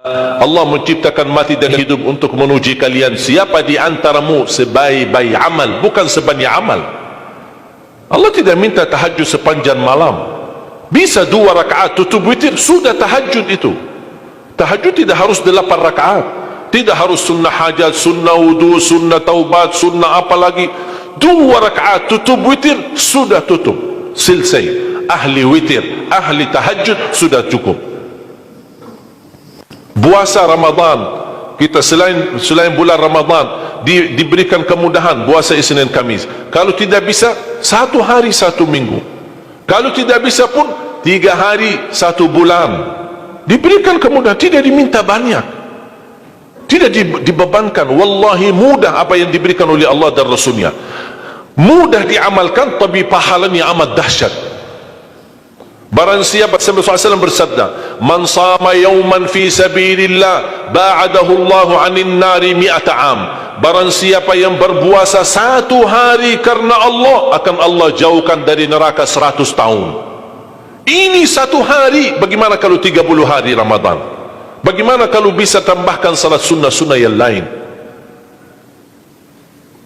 Allah menciptakan mati dan hidup untuk menuji kalian. Siapa di antaramu sebaik-baik amal, bukan sebanyak amal. Allah tidak minta tahajud sepanjang malam. Bisa 2 rakaat tutup witir, sudah tahajud itu. Tahajud tidak harus 8 rakaat, tidak harus sunnah hajat, sunnah wudu, sunnah taubat, sunnah apa lagi. 2 rakaat tutup witir, sudah tutup, selesai. Ahli witir, ahli tahajud, sudah cukup. Puasa Ramadan, kita selain bulan Ramadan diberikan kemudahan puasa Isnin Kamis. Kalau tidak bisa 1 hari 1 minggu, kalau tidak bisa pun 3 hari 1 bulan. Diberikan kemudahan, tidak diminta banyak, tidak dibebankan. Wallahi mudah apa yang diberikan oleh Allah dan Rasulnya, mudah diamalkan, tapi pahalanya amat dahsyat. Barang siapa, Rasulullah SAW bersabda, man sama yawman fi sabilillah ba'adahu Allahu 'anil nari 100 am. Barang siapa yang berpuasa 1 hari karena Allah, akan Allah jauhkan dari neraka 100 tahun. Ini 1 hari. Bagaimana kalau 30 hari Ramadan? Bagaimana kalau bisa tambahkan salat sunnah-sunnah yang lain?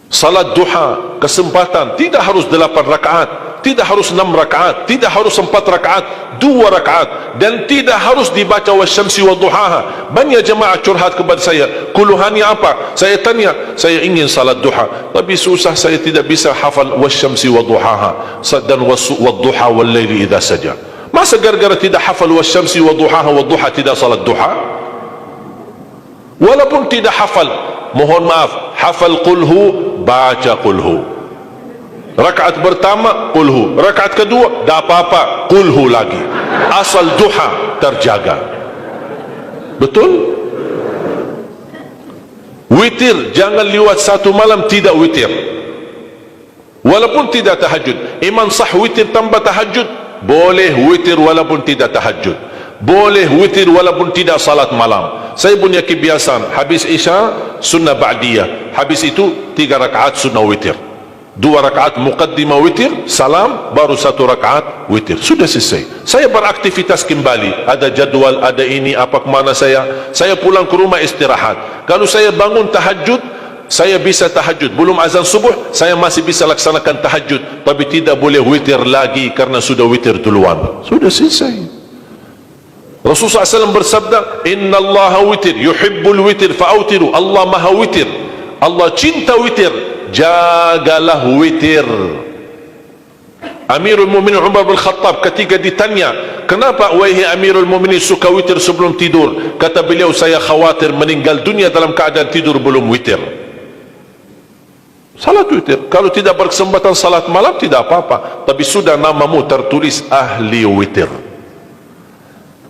Salat duha, kesempatan, tidak harus 8 rakaat, tidak harus 6 rakaat, tidak harus 4 rakaat, 2 rakaat, dan tidak harus dibaca wasyamsi wa duhaha. Banyak jemaah curhat kepada saya, keluhannya apa? Saya tanya, saya ingin salat duha, tapi susah, saya tidak bisa hafal wasyamsi wa duhaha dan wadduha wal laili idza saja. Masa gara-gara tidak hafal wasyamsi wa duhaha wa duha tidak salat duha? Walaupun tidak hafal, mohon maaf, hafal qulhu, baca qulhu. Rakaat pertama qulhu, rakaat kedua tak apa-apa, qulhu lagi. Asal duha terjaga. Betul? Witir jangan lewat 1 malam tidak witir, walaupun tidak tahajud. Iman sah witir tambah tahajud, boleh witir walaupun tidak tahajud, boleh witir walaupun tidak salat malam. Saya punya kebiasaan, habis isya sunnah ba'diyah, habis itu 3 rakaat sunnah witir, 2 rakaat muqaddimah witir, salam, baru 1 rakaat witir, sudah selesai. Saya beraktivitas kembali, ada jadwal, ada ini, apa kemana saya pulang ke rumah istirahat. Kalau saya bangun tahajud, saya bisa tahajud, belum azan subuh saya masih bisa laksanakan tahajud, tapi tidak boleh witir lagi karena sudah witir duluan, sudah selesai. Rasulullah SAW bersabda, Inna Allah witir, yuhibbul witir, fa'autiru. Allah maha witir, Allah cinta witir, jagalah witir. Amirul Mu'minin Umar bin Khattab ketika ditanya, kenapa wahai Amirul Mu'minin suka witir sebelum tidur? Kata beliau, saya khawatir meninggal dunia dalam keadaan tidur belum witir. Salat witir, kalau tidak berkesempatan salat malam tidak apa-apa, tapi sudah namamu tertulis ahli witir.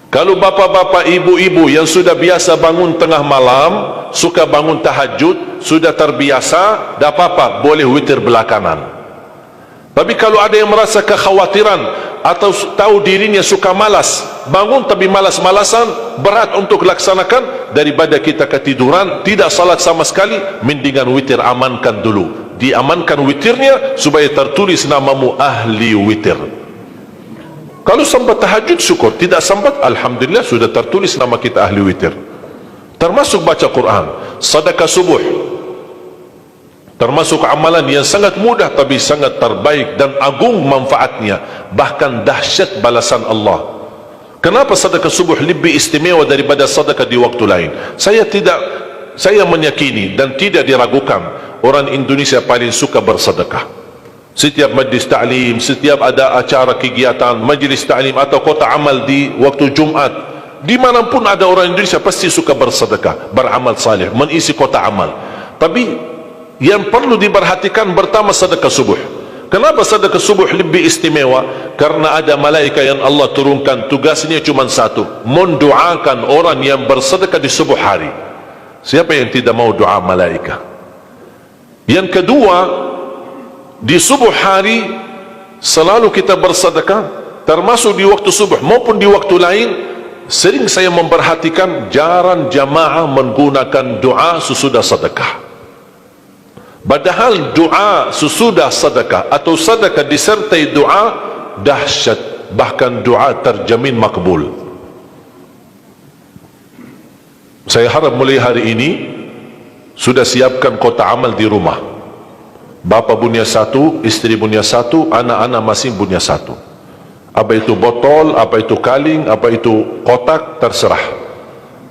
Kalau bapak-bapak, ibu-ibu yang sudah biasa bangun tengah malam, suka bangun tahajud, sudah terbiasa, tak apa-apa, boleh witir belakangan. Tapi kalau ada yang merasa kekhawatiran atau tahu dirinya suka malas, bangun tapi malas-malasan, berat untuk laksanakan, daripada kita ketiduran, tidak salat sama sekali, mendingan witir amankan dulu. Diamankan witirnya supaya tertulis namamu ahli witir. Kalau sempat tahajud syukur, tidak sempat alhamdulillah sudah tertulis nama kita ahli witir. Termasuk baca Quran, sedekah subuh, termasuk amalan yang sangat mudah tapi sangat terbaik dan agung manfaatnya, bahkan dahsyat balasan Allah. Kenapa sedekah subuh lebih istimewa daripada sedekah di waktu lain? Saya meyakini dan tidak diragukan, orang Indonesia paling suka bersedekah. Setiap majlis ta'lim, setiap ada acara kegiatan, majlis ta'lim atau kota amal di waktu Jumat, dimanapun ada orang Indonesia pasti suka bersedekah, beramal saleh, mengisi kota amal. Tapi yang perlu diperhatikan pertama sedekah subuh. Kenapa sedekah subuh lebih istimewa? Karena ada malaikat yang Allah turunkan, tugasnya cuma satu, mendoakan orang yang bersedekah di subuh hari. Siapa yang tidak mau doa malaikat? Yang kedua, di subuh hari selalu kita bersedekah, termasuk di waktu subuh maupun di waktu lain. Sering saya memperhatikan jarang jamaah menggunakan doa sesudah sedekah, padahal doa sesudah sedekah atau sedekah disertai doa dahsyat, bahkan doa terjamin makbul. Saya harap mulai hari ini sudah siapkan kotak amal di rumah. Bapa punya satu, isteri punya satu, anak-anak masing punya satu. Apa itu botol, apa itu kaling, apa itu kotak, terserah.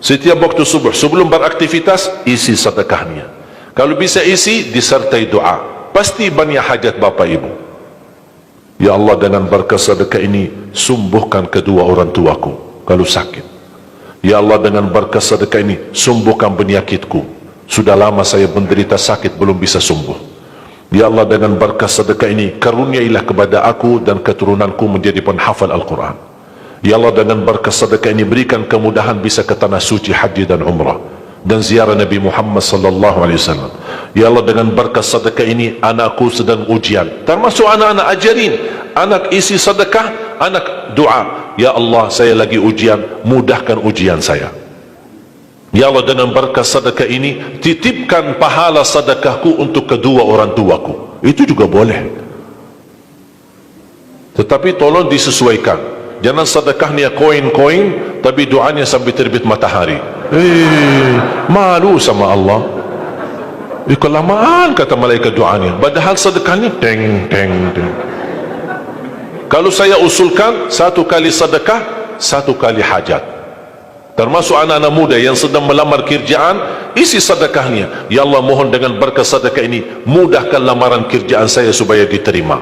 Setiap waktu subuh sebelum beraktivitas, isi sedekahnya. Kalau bisa isi disertai doa, pasti banyak hajat bapa ibu. Ya Allah, dengan berkat sedekah ini sembuhkan kedua orang tuaku kalau sakit. Ya Allah, dengan berkat sedekah ini sembuhkan penyakitku, sudah lama saya menderita sakit belum bisa sembuh. Ya Allah, dengan berkat sedekah ini karuniailah kepada aku dan keturunanku menjadi penghafal Al-Quran. Ya Allah, dengan berkat sedekah ini berikan kemudahan bisa ke tanah suci haji dan umrah dan ziarah Nabi Muhammad sallallahu alaihi wasallam. Ya Allah, dengan berkat sedekah ini anakku sedang ujian, termasuk anak-anak, ajarin anak isi sedekah, anak doa, ya Allah saya lagi ujian, mudahkan ujian saya. Ya Allah, dengan berkat sedekah ini titipkan pahala sedekahku untuk kedua orang tuaku. Itu juga boleh, tetapi tolong disesuaikan. Jangan sedekahnya koin-koin tapi doanya sampai terbit matahari. Malu sama Allah. Kelamaan kata malaikat doanya, padahal sedekahnya teng teng teng. Kalau saya usulkan, satu kali sedekah, satu kali hajat. Termasuk anak-anak muda yang sedang melamar kerjaan, isi sedekahnya. Ya Allah, mohon dengan berkat sedekah ini mudahkan lamaran kerjaan saya supaya diterima,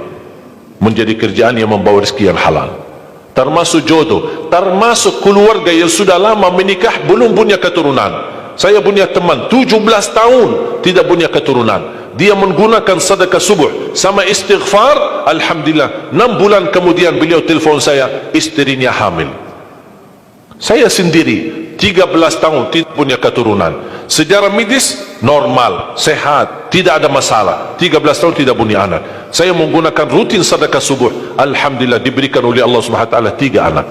menjadi kerjaan yang membawa rezeki yang halal. Termasuk jodoh, termasuk keluarga yang sudah lama menikah belum punya keturunan. Saya punya teman 17 tahun tidak punya keturunan, dia menggunakan sedekah subuh sama istighfar, alhamdulillah 6 bulan kemudian beliau telefon saya, istrinya hamil. Saya sendiri 13 tahun tidak punya keturunan, secara medis normal, sehat, tidak ada masalah, 13 tahun tidak punya anak. Saya menggunakan rutin sedekah subuh, alhamdulillah diberikan oleh Allah Subhanahu wa taala 3 anak.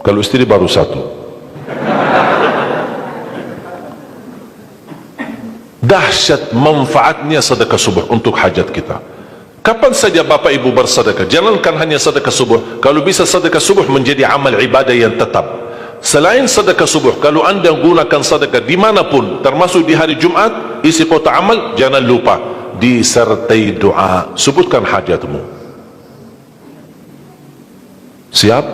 Kalau istri baru 1. Dahsyat manfaatnya sedekah subuh untuk hajat kita. Kapan saja bapak ibu bersedekah, jangankan hanya sedekah subuh, kalau bisa sedekah subuh menjadi amal ibadah yang tetap. Selain sedekah subuh, kalau anda gunakan sedekah dimanapun, termasuk di hari Jumat, isi kotak amal, jangan lupa disertai doa, sebutkan hajatmu. Siap?